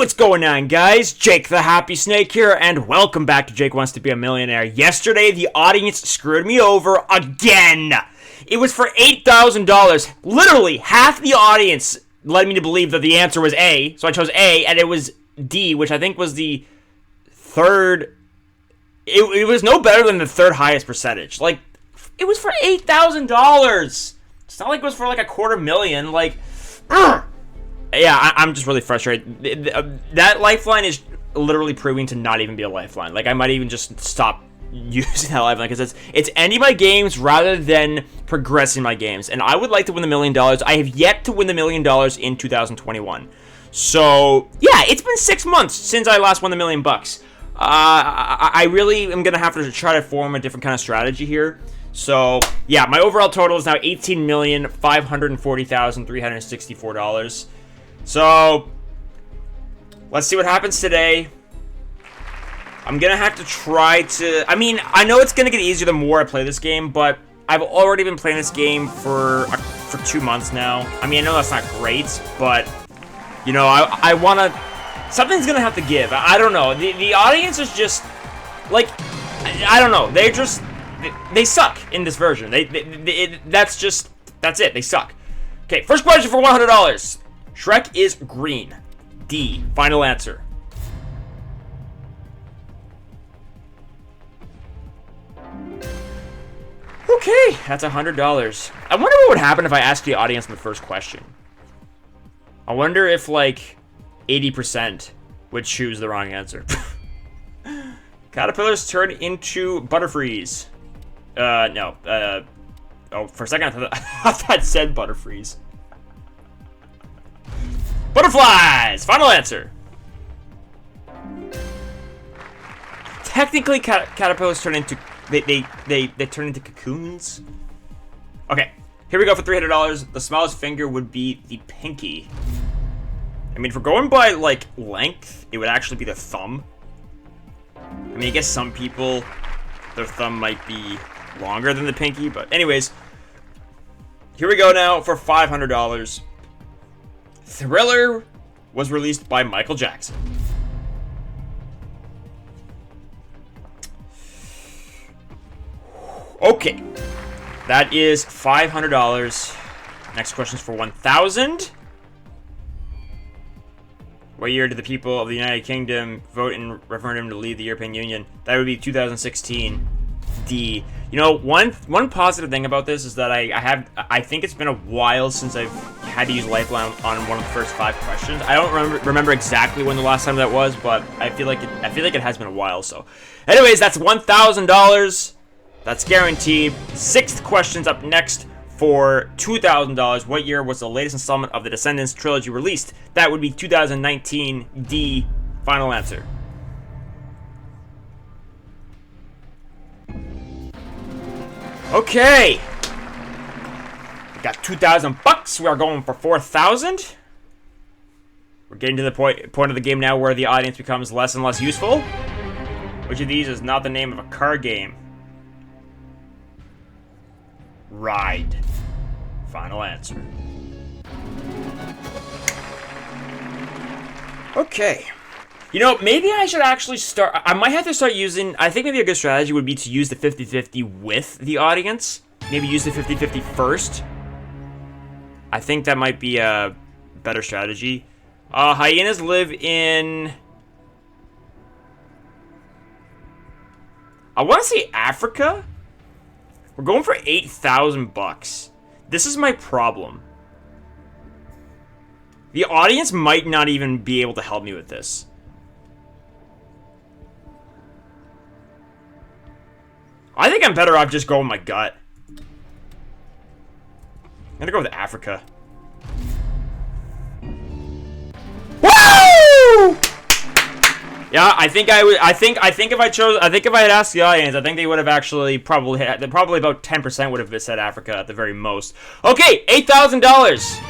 what's going on, guys? Jake the Happy Snake here, and welcome back to Jake Wants to Be a Millionaire. Yesterday, the audience screwed me over again. It was for $8,000. Literally, half the audience led me to believe that the answer was A, so I chose A, and it was D, which I think was the third... It was no better than the third highest percentage. Like, it was for $8,000. It's not like it was for like $250,000. Like, yeah, I'm just really frustrated. That lifeline is literally proving to not even be a lifeline. Like, I might even just stop using that lifeline because it's ending my games rather than progressing my games. And I would like to win the $1 million. I have yet to win the $1 million in 2021. So yeah, it's been 6 months since I last won the $1 million. I really am gonna have to try to form a different kind of strategy here. So yeah, my overall total is now $18,540,364. So let's see what happens today. I'm gonna have to try to... I mean, I know it's gonna get easier the more I play this game, but I've already been playing this game for 2 months now. I mean, I know that's not great, but you know, I wanna... Something's gonna have to give. I don't know. The audience is just like, I don't know. They suck in this version. That's it. They suck. Okay, first question for $100. Shrek is green. D. Final answer. Okay, that's $100. I wonder what would happen if I asked the audience the first question. I wonder if, like, 80% would choose the wrong answer. Caterpillars turn into Butterfrees. No. Oh, for a second I thought that said Butterfrees. Butterflies! Final answer. Technically, caterpillars turn into... They turn into cocoons. Okay, here we go for $300. The smallest finger would be the pinky. I mean, if we're going by, like, length, it would actually be the thumb. I mean, I guess some people, their thumb might be longer than the pinky, but anyways. Here we go now for $500. Thriller was released by Michael Jackson. Okay, that is $500. Next question is for $1,000. What year did the people of the United Kingdom vote in referendum to leave the European Union? That would be 2016. D. You know, one positive thing about this is that I think it's been a while since I've had to use Lifeline on one of the first 5 questions. I don't remember exactly when the last time that was, but I feel like it has been a while. So, anyways, that's $1,000. That's guaranteed. 6th question's up next for $2,000. What year was the latest installment of the Descendants trilogy released? That would be 2019. D. Final answer. Okay. We got $2,000. We are going for $4,000. We're getting to the point of the game now where the audience becomes less and less useful. Which of these is not the name of a card game? Ride. Final answer. Okay. You know, maybe I should actually start... I might have to start using... I think maybe a good strategy would be to use the 50-50 with the audience. Maybe use the 50-50 first. I think that might be a better strategy. Hyenas live in... I want to say Africa? We're going for $8,000. This is my problem. The audience might not even be able to help me with this. I think I'm better off just going with my gut. I'm gonna go with Africa. Woo! Yeah, I think if I had asked the audience, I think they would have actually probably about 10% would have said Africa at the very most. Okay, $8,000.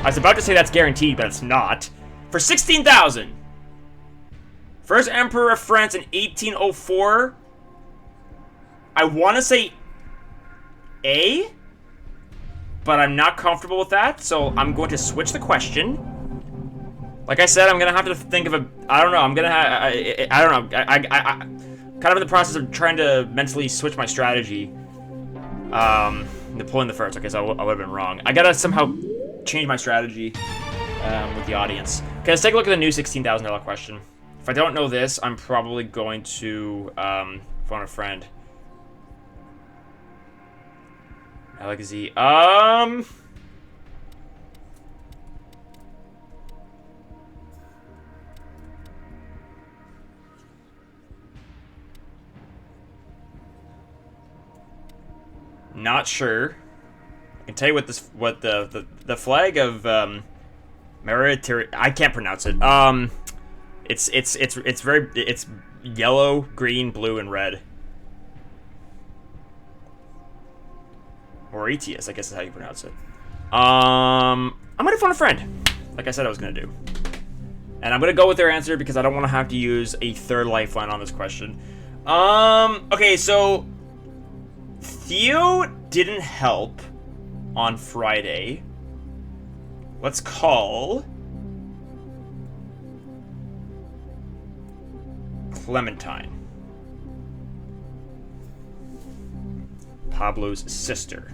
I was about to say that's guaranteed, but it's not. For $16,000. First Emperor of France in 1804. I want to say A, but I'm not comfortable with that, so I'm going to switch the question. Like I said, I'm gonna have to think of a. I don't know. I'm gonna. I don't know. I kind of in the process of trying to mentally switch my strategy. The pulling the first. Okay, so I would have been wrong. I gotta somehow change my strategy with the audience. Okay, let's take a look at the new $16,000 question. If I don't know this, I'm probably going to phone a friend. Alex Z. Not sure. I can tell you what the flag of Maritiri. I can't pronounce it. It's yellow, green, blue, and red. Mauritius, I guess is how you pronounce it. I'm gonna phone a friend, like I said I was gonna do, and I'm gonna go with their answer because I don't want to have to use a third lifeline on this question. Okay, so Theo didn't help on Friday. Let's call Clementine, Pablo's sister.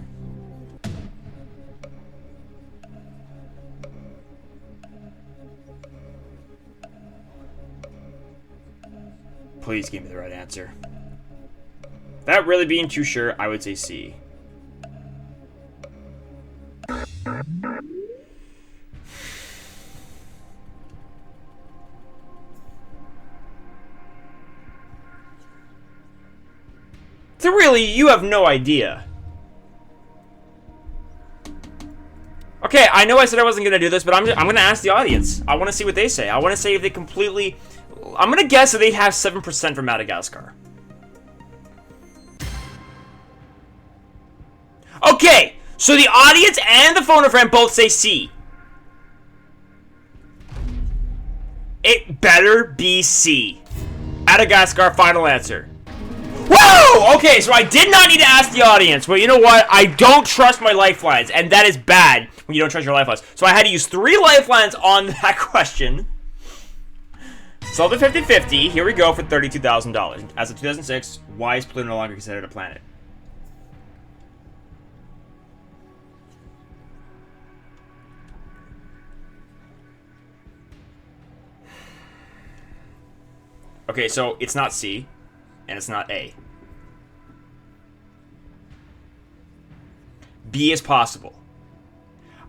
Please give me the right answer. Without really being too sure, I would say C. So really, you have no idea. Okay, I know I said I wasn't gonna do this, but I'm gonna ask the audience. I want to see what they say. I want to see if they completely. I'm gonna guess that they have 7% for Madagascar. Okay, so the audience and the phone a friend both say C. It better be C. Madagascar, final answer. Whoa! Okay, so I did not need to ask the audience, but you know what? I don't trust my lifelines, and that is bad when you don't trust your lifelines. So I had to use 3 lifelines on that question. Solve it 50-50. Here we go for $32,000. As of 2006, why is Pluto no longer considered a planet? Okay, so it's not C, and it's not A. B is possible.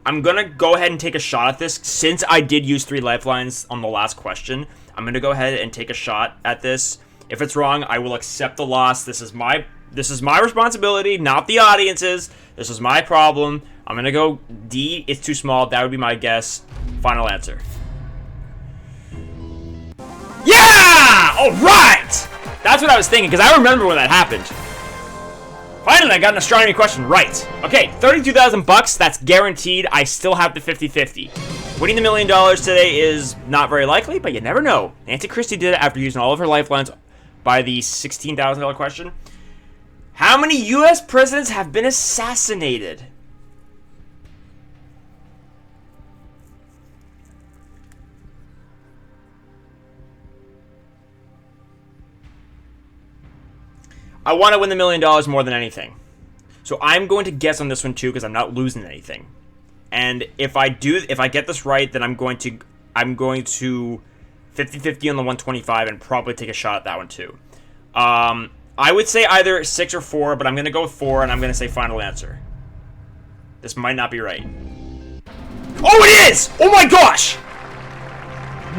I'm gonna go ahead and take a shot at this. Since I did use 3 lifelines on the last question, I'm gonna go ahead and take a shot at this. If it's wrong, I will accept the loss. This is my responsibility, not the audience's. This is my problem. I'm gonna go D. It's too small. That would be my guess. Final answer. Yeah! All right! That's what I was thinking, because I remember when that happened. Finally, I got an astronomy question right. Okay, $32,000, that's guaranteed. I still have the 50-50. Winning the $1 million today is not very likely, but you never know. Nancy Christie did it after using all of her lifelines by the $16,000 question. How many U.S. presidents have been assassinated? I want to win the $1 million more than anything. So I'm going to guess on this one too, because I'm not losing anything. And if I get this right, then I'm going to 50-50 on the 125 and probably take a shot at that one too. I would say either 6 or 4, but I'm going to go with 4 and I'm going to say final answer. This might not be right. Oh, it is! Oh my gosh!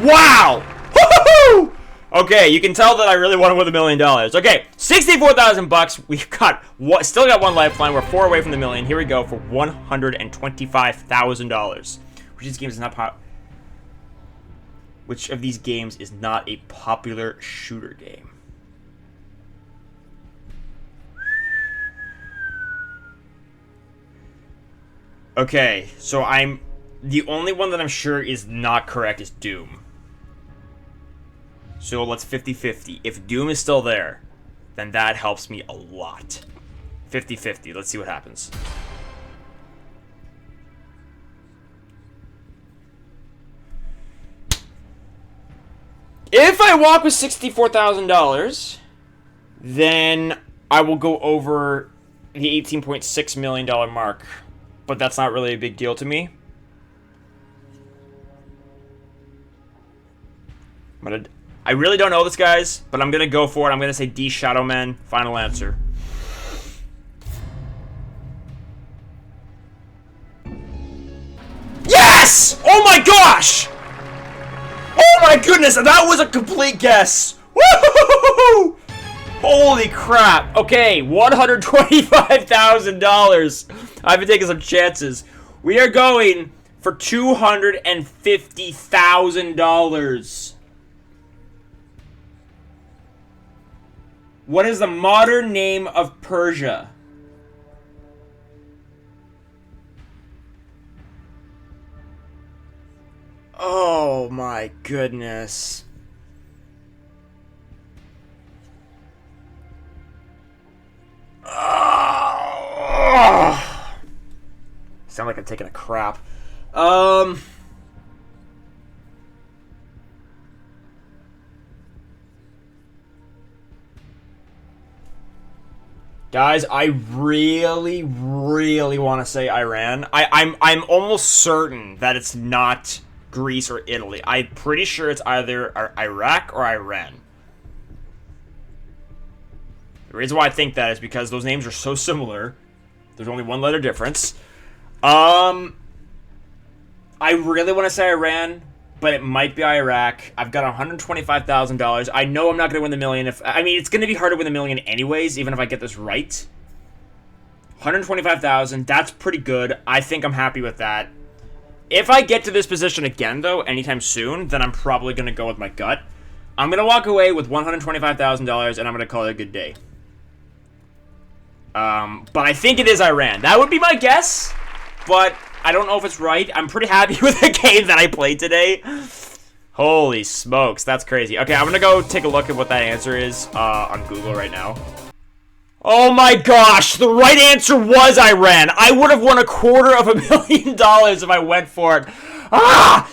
Wow! Woo-hoo-hoo! Okay, you can tell that I really want to win the $1 million. Okay, $64,000. We've got still got 1 lifeline. We're 4 away from the million. Here we go for $125,000. Which of these games is not a popular shooter game? Okay, so the only one that I'm sure is not correct is Doom. So let's 50-50. If Doom is still there, then that helps me a lot. 50-50. Let's see what happens. If I walk with $64,000, then I will go over the $18.6 million mark. But that's not really a big deal to me. I really don't know this, guys, but I'm going to go for it. I'm going to say D Shadowman. Final answer. Yes! Oh my gosh! Oh my goodness, that was a complete guess. Woo! Holy crap. Okay, $125,000. I've been taking some chances. We are going for $250,000. What is the modern name of Persia? Oh my goodness. Oh. Sound like I'm taking a crap. Guys, I really want to say Iran. I'm almost certain that it's not Greece or Italy. I'm pretty sure it's either Iraq or Iran. The reason why I think that is because those names are so similar. There's only one letter difference. I really want to say Iran, but it might be Iraq. I've got $125,000. I know I'm not going to win the million. It's going to be hard to win the million anyways, even if I get this right. $125,000. That's pretty good. I think I'm happy with that. If I get to this position again, though, anytime soon, then I'm probably going to go with my gut. I'm going to walk away with $125,000, and I'm going to call it a good day. But I think it is Iran. That would be my guess, but I don't know if it's right. I'm pretty happy with the game that I played today. Holy smokes, that's crazy. Okay, I'm going to go take a look at what that answer is on Google right now. Oh my gosh, the right answer was Iran. I would have won $250,000 if I went for it.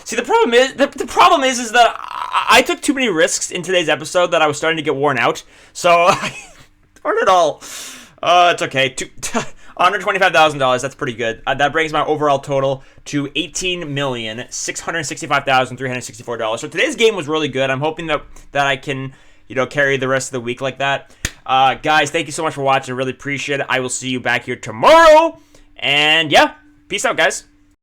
See, the problem is that I took too many risks in today's episode that I was starting to get worn out. So, darn it all. It's okay. $125,000, that's pretty good. That brings my overall total to $18,665,364. So today's game was really good. I'm hoping that I can, carry the rest of the week like that. Guys, thank you so much for watching. I really appreciate it. I will see you back here tomorrow. And yeah, peace out, guys.